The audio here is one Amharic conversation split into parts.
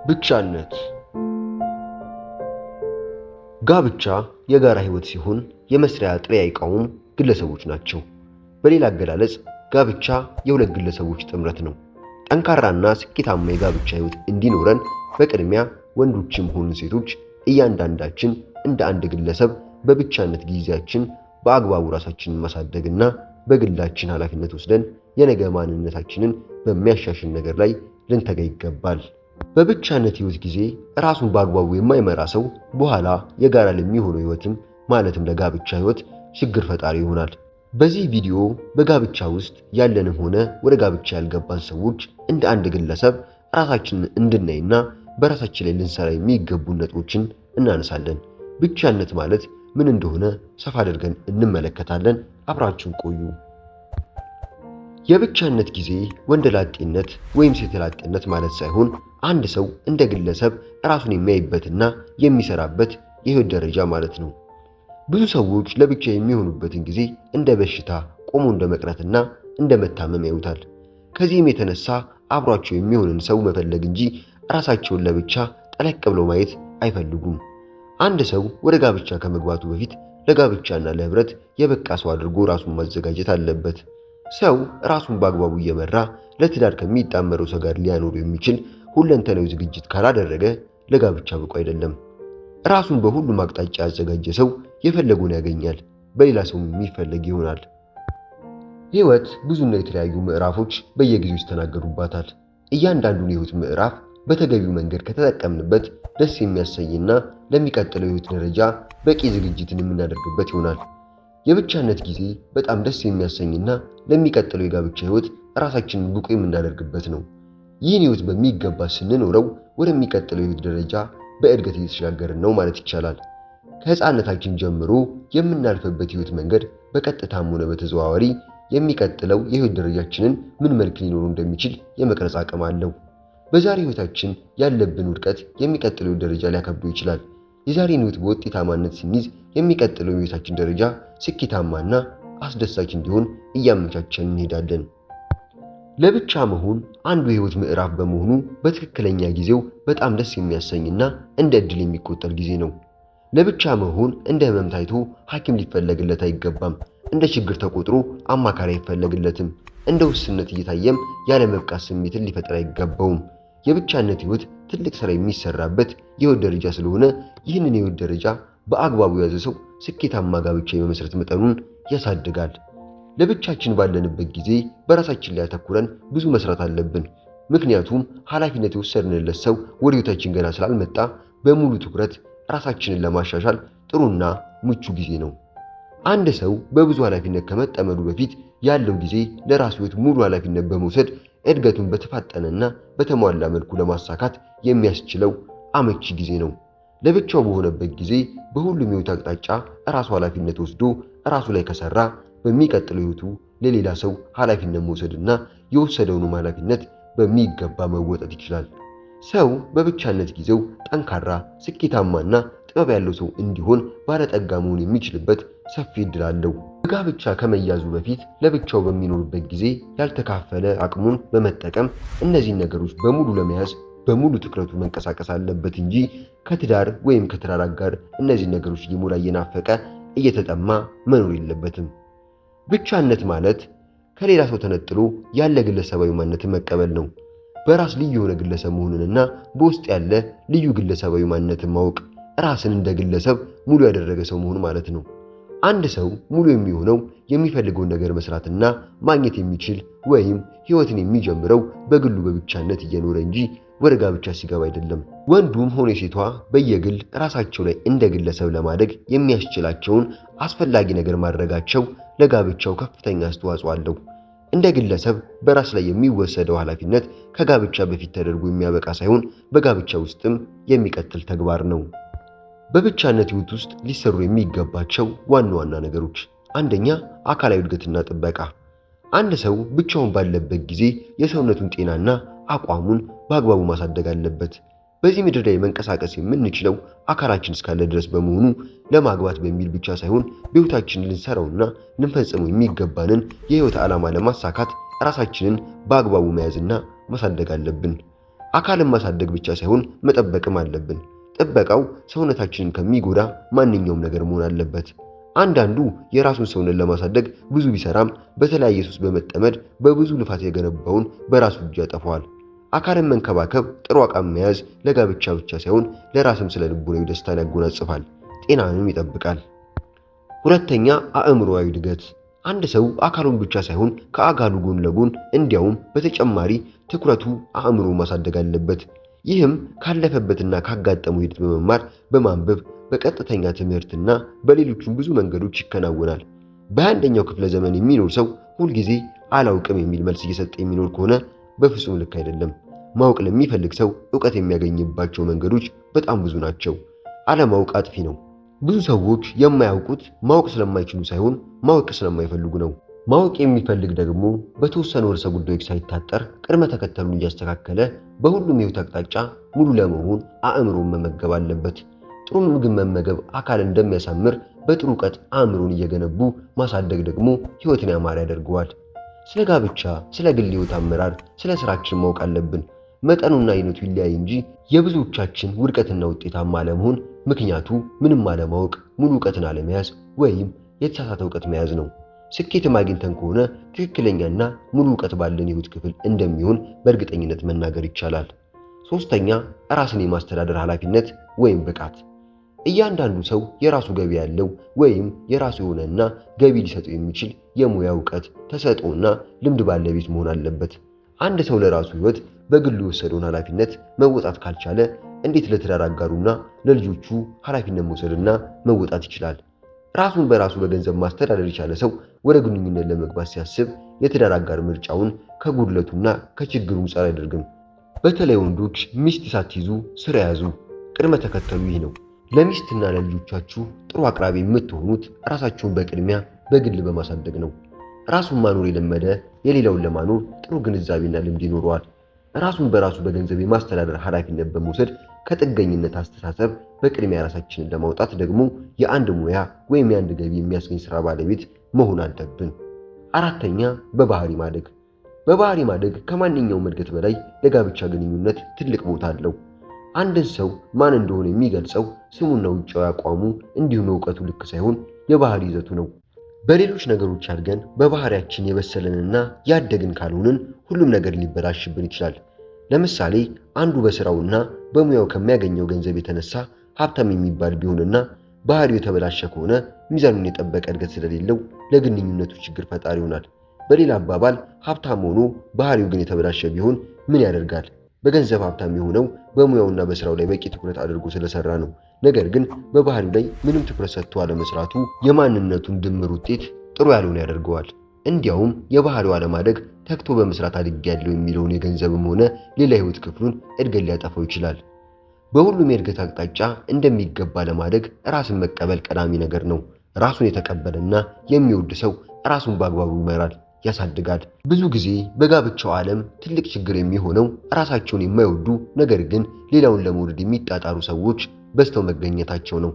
ብቻነት ጋብቻ የጋራ ህይወት ሲሆን የመስሪያ ጥሬ ዕቃውም ግለሰቦች ናቸው። በሌላ አገላለጽ ጋብቻ የሁለት ግለሰቦች ጥምረት ነው። ጠንካራና ስኬታማ የጋብቻ ህይወት እንዲኖረን በቅድሚያ ወንዶችም ሆኑ ሴቶች እያንዳንዳችን እንደ አንድ ግለሰብ በብቻነት ጊዜያችን በአግባቡ ራሳችንን ማሳደግና በግላችን ኃላፊነት ወስደን የነገ ማንነታችንን በሚያሻሽል ነገር ላይ ልንተጋ ይገባል። በብቻነት ህይወት ጊዜ ራሱን በአግባቡ የማይመራ ሰው በኋላ የጋራ ለሚሆነው ህይወትም ማለትም ለጋብቻ ህይወት ችግር ፈጣሪ ይሆናል። በዚህ ቪዲዮ በጋብቻ ውስጥ ያለንም ሆነ ወደ ጋብቻ ያልገባን ሰዎች እንደ አንድ ግለሰብ ራሳችንን እንድናይና በራሳችን ላይ ልንሰራ የሚገቡ ነጥቦችን እናነሳለን። ብቻነት ማለት ምን እንደሆነ ሰፋ አድርገን እንመለከታለን። አብራችሁን ቆዩ። የብቻነት ጊዜ ወንደላጤነት ወይም ሴተላጤነት ማለት ሳይሆን አንድ ሰው እንደ ግለሰብ ራሱን የሚያይበትና የሚሰራበት የህይወት ደረጃ ማለት ነው። ብዙ ሰዎች ለብቻ የሚሆኑበትን ጊዜ እንደ በሽታ፣ ቆሞ እንደ መቅረትና እንደ መታመም ያዩታል። ከዚህም የተነሳ አብሯቸው የሚሆንን ሰው መፈለግ እንጂ ራሳቸውን ለብቻ ጠለቅ ብለው ማየት አይፈልጉም። አንድ ሰው ወደ ጋብቻ ከመግባቱ በፊት ለጋብቻና ለህብረት የበቃ ሰው አድርጎ ራሱን ማዘጋጀት አለበት። ሰው ራሱን በአግባቡ እየመራ ለትዳር ከሚጣመረው ሰው ጋር ሊያኖር የሚችል ሁለንተናዊ ዝግጅት ካላደረገ ለጋብቻ ብቁ አይደለም። ራሱን በሁሉም አቅጣጫ ያዘጋጀ ሰው የፈለገውን ያገኛል፣ በሌላ ሰው የሚፈለግ ይሆናል። ህይወት ብዙና የተለያዩ ምዕራፎች በየጊዜው ይስተናገዱባታል። እያንዳንዱን የህይወት ምዕራፍ በተገቢው መንገድ ከተጠቀምንበት ደስ የሚያሰኝና ለሚቀጥለው የህይወት ደረጃ በቂ ዝግጅትን የምናደርግበት ይሆናል። የብቻነት ጊዜ በጣም ደስ የሚያሰኝና ለሚቀጥለው የጋብቻ ህይወት ራሳችንን ብቁ የምናደርግበት ነው። ይህን ህይወት በሚገባ ስንኖረው ወደሚቀጥለው የህይወት ደረጃ በእድገት እየተሻገርን ነው ማለት ይቻላል። ከህፃንነታችን ጀምሮ የምናልፍበት ህይወት መንገድ በቀጥታም ሆነ በተዘዋዋሪ የሚቀጥለው የህይወት ደረጃችንን ምን መልክ ሊኖረው እንደሚችል የመቅረጽ አቅም አለው። በዛሬ ህይወታችን ያለብን ውድቀት የሚቀጥለው ደረጃ ሊያከብደው ይችላል። የዛሬን ህይወት በውጤታማነት ስንይዝ የሚቀጥለው የህይወታችን ደረጃ ስኬታማና አስደሳች እንዲሆን እያመቻቸን እንሄዳለን። ለብቻ መሆን አንዱ የህይወት ምዕራፍ በመሆኑ በትክክለኛ ጊዜው በጣም ደስ የሚያሰኝና እንደ ዕድል የሚቆጠር ጊዜ ነው። ለብቻ መሆን እንደ ህመም ታይቶ ሐኪም ሊፈለግለት አይገባም። እንደ ችግር ተቆጥሮ አማካሪ አይፈለግለትም። እንደ ውስንነት እየታየም ያለ መብቃት ስሜትን ሊፈጥር አይገባውም። የብቻነት ህይወት ትልቅ ስራ የሚሰራበት የህይወት ደረጃ ስለሆነ ይህንን የህይወት ደረጃ በአግባቡ የያዘ ሰው ስኬታማ ጋብቻ የመመስረት መጠኑን ያሳድጋል። ለብቻችን ባለንበት ጊዜ በራሳችን ላይ አተኩረን ብዙ መስራት አለብን። ምክንያቱም ኃላፊነት የወሰድንለት ሰው ወደ ህይወታችን ገና ስላልመጣ በሙሉ ትኩረት ራሳችንን ለማሻሻል ጥሩና ምቹ ጊዜ ነው። አንድ ሰው በብዙ ኃላፊነት ከመጠመዱ በፊት ያለው ጊዜ ለራሱ ህይወት ሙሉ ኃላፊነት በመውሰድ እድገቱን በተፋጠነና በተሟላ መልኩ ለማሳካት የሚያስችለው አመቺ ጊዜ ነው። ለብቻው በሆነበት ጊዜ በሁሉም የህይወት አቅጣጫ ራሱ ኃላፊነት ወስዶ ራሱ ላይ ከሰራ በሚቀጥለው ህይወቱ ለሌላ ሰው ኃላፊነት መውሰድና የወሰደውንም ኃላፊነት በሚገባ መወጣት ይችላል። ሰው በብቻነት ጊዜው ጠንካራ፣ ስኬታማና ጥበብ ያለው ሰው እንዲሆን ባለጠጋ መሆን የሚችልበት ሰፊ ዕድል አለው። በጋብቻ ከመያዙ በፊት ለብቻው በሚኖርበት ጊዜ ያልተካፈለ አቅሙን በመጠቀም እነዚህን ነገሮች በሙሉ ለመያዝ በሙሉ ትኩረቱ መንቀሳቀስ አለበት እንጂ ከትዳር ወይም ከትዳር አጋር እነዚህን ነገሮች ሊሞላ እየናፈቀ እየተጠማ መኖር የለበትም። ብቻነት ማለት ከሌላ ሰው ተነጥሎ ያለ ግለሰባዊ ማንነትን መቀበል ነው። በራስ ልዩ የሆነ ግለሰብ መሆንንና በውስጥ ያለ ልዩ ግለሰባዊ ማንነትን ማወቅ ራስን እንደ ግለሰብ ሙሉ ያደረገ ሰው መሆን ማለት ነው። አንድ ሰው ሙሉ የሚሆነው የሚፈልገውን ነገር መስራትና ማግኘት የሚችል ወይም ህይወትን የሚጀምረው በግሉ በብቻነት እየኖረ እንጂ ወደ ጋብቻ ሲገባ አይደለም። ወንዱም ሆነ ሴቷ በየግል ራሳቸው ላይ እንደ ግለሰብ ለማደግ የሚያስችላቸውን አስፈላጊ ነገር ማድረጋቸው ለጋብቻው ከፍተኛ አስተዋጽኦ አለው። እንደ ግለሰብ በራስ ላይ የሚወሰደው ኃላፊነት ከጋብቻ በፊት ተደርጎ የሚያበቃ ሳይሆን በጋብቻ ውስጥም የሚቀጥል ተግባር ነው። በብቻነት ህይወት ውስጥ ሊሰሩ የሚገባቸው ዋና ዋና ነገሮች፣ አንደኛ አካላዊ እድገትና ጥበቃ። አንድ ሰው ብቻውን ባለበት ጊዜ የሰውነቱን ጤናና አቋሙን በአግባቡ ማሳደግ አለበት። በዚህ ምድር ላይ መንቀሳቀስ የምንችለው አካላችን እስካለ ድረስ በመሆኑ ለማግባት በሚል ብቻ ሳይሆን በህይወታችን ልንሰራውና ልንፈጽመው የሚገባንን የህይወት ዓላማ ለማሳካት ራሳችንን በአግባቡ መያዝና ማሳደግ አለብን። አካልን ማሳደግ ብቻ ሳይሆን መጠበቅም አለብን። ጥበቃው ሰውነታችንን ከሚጎዳ ማንኛውም ነገር መሆን አለበት። አንዳንዱ የራሱን ሰውነት ለማሳደግ ብዙ ቢሰራም በተለያየ ሱስ በመጠመድ በብዙ ልፋት የገነባውን በራሱ እጅ ያጠፋዋል። አካልን መንከባከብ፣ ጥሩ አቋም መያዝ ለጋብቻ ብቻ ሳይሆን ለራስም ስለ ልቦናዊ ደስታን ያጎናጽፋል፣ ጤናንም ይጠብቃል። ሁለተኛ፣ አእምሮአዊ እድገት። አንድ ሰው አካሉን ብቻ ሳይሆን ከአካሉ ጎን ለጎን እንዲያውም በተጨማሪ ትኩረቱ አእምሮ ማሳደግ አለበት። ይህም ካለፈበትና ካጋጠመው ሂደት በመማር በማንበብ በቀጥተኛ ትምህርትና በሌሎችም ብዙ መንገዶች ይከናወናል። በ21ኛው ክፍለ ዘመን የሚኖር ሰው ሁልጊዜ አላውቅም የሚል መልስ እየሰጠ የሚኖር ከሆነ በፍጹም ልክ አይደለም። ማወቅ ለሚፈልግ ሰው ዕውቀት የሚያገኝባቸው መንገዶች በጣም ብዙ ናቸው። አለማወቅ አጥፊ ነው። ብዙ ሰዎች የማያውቁት ማወቅ ስለማይችሉ ሳይሆን ማወቅ ስለማይፈልጉ ነው። ማወቅ የሚፈልግ ደግሞ በተወሰኑ ርዕሰ ጉዳዮች ሳይታጠር ቅድመ ተከተሉን እያስተካከለ በሁሉም የህይወት አቅጣጫ ሙሉ ለመሆን አእምሮን መመገብ አለበት። ጥሩ ምግብ መመገብ አካልን እንደሚያሳምር በጥሩ ዕውቀት አእምሮን እየገነቡ ማሳደግ ደግሞ ህይወትን ያማረ ያደርገዋል። ስለ ጋብቻ፣ ስለ ግል ህይወት አመራር፣ ስለ ስራችን ማወቅ አለብን። መጠኑና አይነቱ ይለያይ እንጂ የብዙዎቻችን ውድቀትና ውጤታማ አለመሆን ምክንያቱ ምንም አለማወቅ፣ ሙሉ ዕውቀትን አለመያዝ ወይም የተሳሳተ ዕውቀት መያዝ ነው። ስኬትም አግኝተን ከሆነ ትክክለኛና ሙሉ ዕውቀት ባለን የህይወት ክፍል እንደሚሆን በእርግጠኝነት መናገር ይቻላል። ሶስተኛ፣ ራስን የማስተዳደር ኃላፊነት ወይም ብቃት። እያንዳንዱ ሰው የራሱ ገቢ ያለው ወይም የራሱ የሆነና ገቢ ሊሰጠው የሚችል የሙያ ዕውቀት፣ ተሰጥኦና ልምድ ባለቤት መሆን አለበት። አንድ ሰው ለራሱ ህይወት በግሉ የወሰደውን ኃላፊነት መወጣት ካልቻለ እንዴት ለትዳር አጋሩና ለልጆቹ ኃላፊነት መውሰድና መወጣት ይችላል? ራሱን በራሱ በገንዘብ ማስተዳደር የቻለ ሰው ወደ ግንኙነት ለመግባት ሲያስብ የትዳር አጋር ምርጫውን ከጉድለቱና ከችግሩ ጸር አያደርግም። በተለይ ወንዶች ሚስት ሳትይዙ ስራ ያዙ። ቅድመ ተከተሉ ይህ ነው። ለሚስትና ለልጆቻችሁ ጥሩ አቅራቢ የምትሆኑት ራሳችሁን በቅድሚያ በግል በማሳደግ ነው። ራሱን ማኖር የለመደ የሌላውን ለማኖር ጥሩ ግንዛቤና ልምድ ይኖረዋል። ራሱን በራሱ በገንዘብ የማስተዳደር ኃላፊነት በመውሰድ ከጥገኝነት አስተሳሰብ በቅድሚያ ራሳችንን ለማውጣት ደግሞ የአንድ ሙያ ወይም የአንድ ገቢ የሚያስገኝ ስራ ባለቤት መሆን አለብን። አራተኛ፣ በባህሪ ማደግ። በባህሪ ማደግ ከማንኛውም እድገት በላይ ለጋብቻ ግንኙነት ትልቅ ቦታ አለው። አንድን ሰው ማን እንደሆነ የሚገልጸው ስሙና ውጫዊ አቋሙ እንዲሁም እውቀቱ ልክ ሳይሆን የባህሪ ይዘቱ ነው። በሌሎች ነገሮች አድገን በባህሪያችን የበሰለንና ያደግን ካልሆንን ሁሉም ነገር ሊበላሽብን ይችላል። ለምሳሌ አንዱ በስራውና በሙያው ከሚያገኘው ገንዘብ የተነሳ ሀብታም የሚባል ቢሆንና ባህሪው የተበላሸ ከሆነ ሚዛኑን የጠበቀ እድገት ስለሌለው ለግንኙነቱ ችግር ፈጣሪ ይሆናል። በሌላ አባባል ሀብታም ሆኖ ባህሪው ግን የተበላሸ ቢሆን ምን ያደርጋል? በገንዘብ ሀብታም የሆነው በሙያውና በስራው ላይ በቂ ትኩረት አድርጎ ስለሰራ ነው። ነገር ግን በባህሪው ላይ ምንም ትኩረት ሰጥቶ አለመስራቱ የማንነቱን ድምር ውጤት ጥሩ ያልሆነ ያደርገዋል። እንዲያውም የባህሪው አለማደግ ተግቶ በመስራት አድጌያለሁ የሚለውን የገንዘብም ሆነ ሌላ ህይወት ክፍሉን እድገት ሊያጠፋው ይችላል። በሁሉም የእድገት አቅጣጫ እንደሚገባ ለማደግ ራስን መቀበል ቀዳሚ ነገር ነው። ራሱን የተቀበለና የሚወድ ሰው ራሱን በአግባቡ ይመራል፣ ያሳድጋል። ብዙ ጊዜ በጋብቻው ዓለም ትልቅ ችግር የሚሆነው ራሳቸውን የማይወዱ ነገር ግን ሌላውን ለመውደድ የሚጣጣሩ ሰዎች በዝተው መገኘታቸው ነው።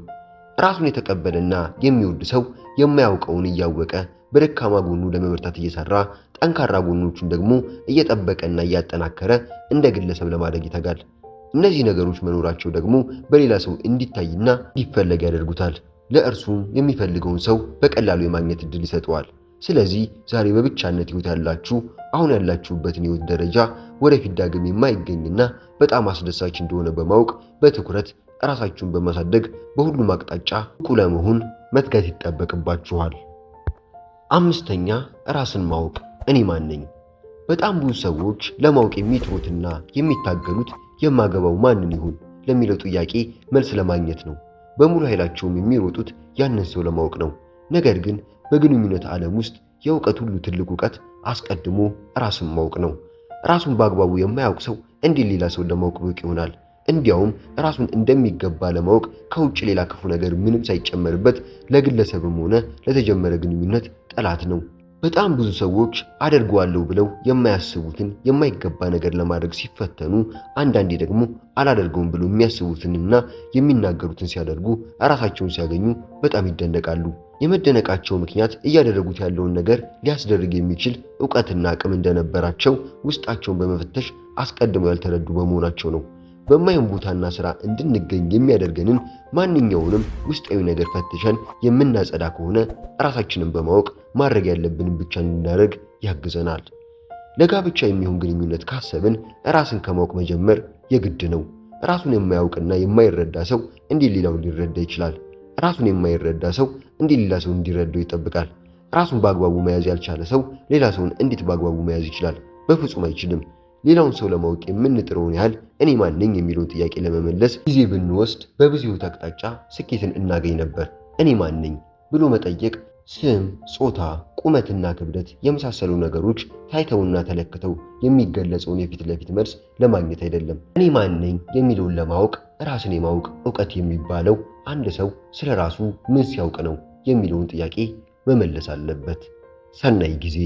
ራሱን የተቀበለና የሚወድ ሰው የማያውቀውን እያወቀ በደካማ ጎኑ ለመበርታት እየሰራ ጠንካራ ጎኖቹን ደግሞ እየጠበቀና እያጠናከረ እንደ ግለሰብ ለማደግ ይተጋል። እነዚህ ነገሮች መኖራቸው ደግሞ በሌላ ሰው እንዲታይና እንዲፈለግ ያደርጉታል። ለእርሱም የሚፈልገውን ሰው በቀላሉ የማግኘት እድል ይሰጠዋል። ስለዚህ ዛሬ በብቻነት ህይወት ያላችሁ አሁን ያላችሁበትን ህይወት ደረጃ ወደፊት ዳግም የማይገኝና በጣም አስደሳች እንደሆነ በማወቅ በትኩረት ራሳችሁን በማሳደግ በሁሉም አቅጣጫ ብቁ ለመሆን መትጋት ይጠበቅባችኋል። አምስተኛ፣ ራስን ማወቅ። እኔ ማን ነኝ? በጣም ብዙ ሰዎች ለማወቅ የሚጥሩትና የሚታገሉት የማገባው ማንን ይሁን ለሚለው ጥያቄ መልስ ለማግኘት ነው። በሙሉ ኃይላቸውም የሚሮጡት ያንን ሰው ለማወቅ ነው። ነገር ግን በግንኙነት ዓለም ውስጥ የእውቀት ሁሉ ትልቅ እውቀት አስቀድሞ ራስን ማወቅ ነው። ራሱን በአግባቡ የማያውቅ ሰው እንዴት ሌላ ሰው ለማወቅ ብቁ ይሆናል? እንዲያውም ራሱን እንደሚገባ ለማወቅ ከውጭ ሌላ ክፉ ነገር ምንም ሳይጨመርበት ለግለሰብም ሆነ ለተጀመረ ግንኙነት ጠላት ነው። በጣም ብዙ ሰዎች አደርገዋለሁ ብለው የማያስቡትን የማይገባ ነገር ለማድረግ ሲፈተኑ፣ አንዳንዴ ደግሞ አላደርገውም ብለው የሚያስቡትንና የሚናገሩትን ሲያደርጉ ራሳቸውን ሲያገኙ በጣም ይደነቃሉ። የመደነቃቸው ምክንያት እያደረጉት ያለውን ነገር ሊያስደርግ የሚችል ዕውቀትና አቅም እንደነበራቸው ውስጣቸውን በመፈተሽ አስቀድመው ያልተረዱ በመሆናቸው ነው። በማይሆን ቦታና ሥራ እንድንገኝ የሚያደርገንን ማንኛውንም ውስጣዊ ነገር ፈትሸን የምናጸዳ ከሆነ ራሳችንን በማወቅ ማድረግ ያለብንን ብቻ እንድናደርግ ያግዘናል። ለጋብቻ የሚሆን ግንኙነት ካሰብን ራስን ከማወቅ መጀመር የግድ ነው። ራሱን የማያውቅና የማይረዳ ሰው እንዴት ሌላውን ሊረዳ ይችላል? ራሱን የማይረዳ ሰው እንዴት ሌላ ሰው እንዲረዳው ይጠብቃል? ራሱን በአግባቡ መያዝ ያልቻለ ሰው ሌላ ሰውን እንዴት በአግባቡ መያዝ ይችላል? በፍጹም አይችልም። ሌላውን ሰው ለማወቅ የምንጥረውን ያህል እኔ ማን ነኝ የሚለውን ጥያቄ ለመመለስ ጊዜ ብንወስድ በብዙ ሕይወት አቅጣጫ ስኬትን እናገኝ ነበር። እኔ ማን ነኝ ብሎ መጠየቅ ስም፣ ጾታ፣ ቁመትና ክብደት የመሳሰሉ ነገሮች ታይተውና ተለክተው የሚገለጸውን የፊት ለፊት መልስ ለማግኘት አይደለም። እኔ ማን ነኝ የሚለውን ለማወቅ ራስን የማወቅ ዕውቀት የሚባለው አንድ ሰው ስለ ራሱ ምን ሲያውቅ ነው የሚለውን ጥያቄ መመለስ አለበት። ሰናይ ጊዜ።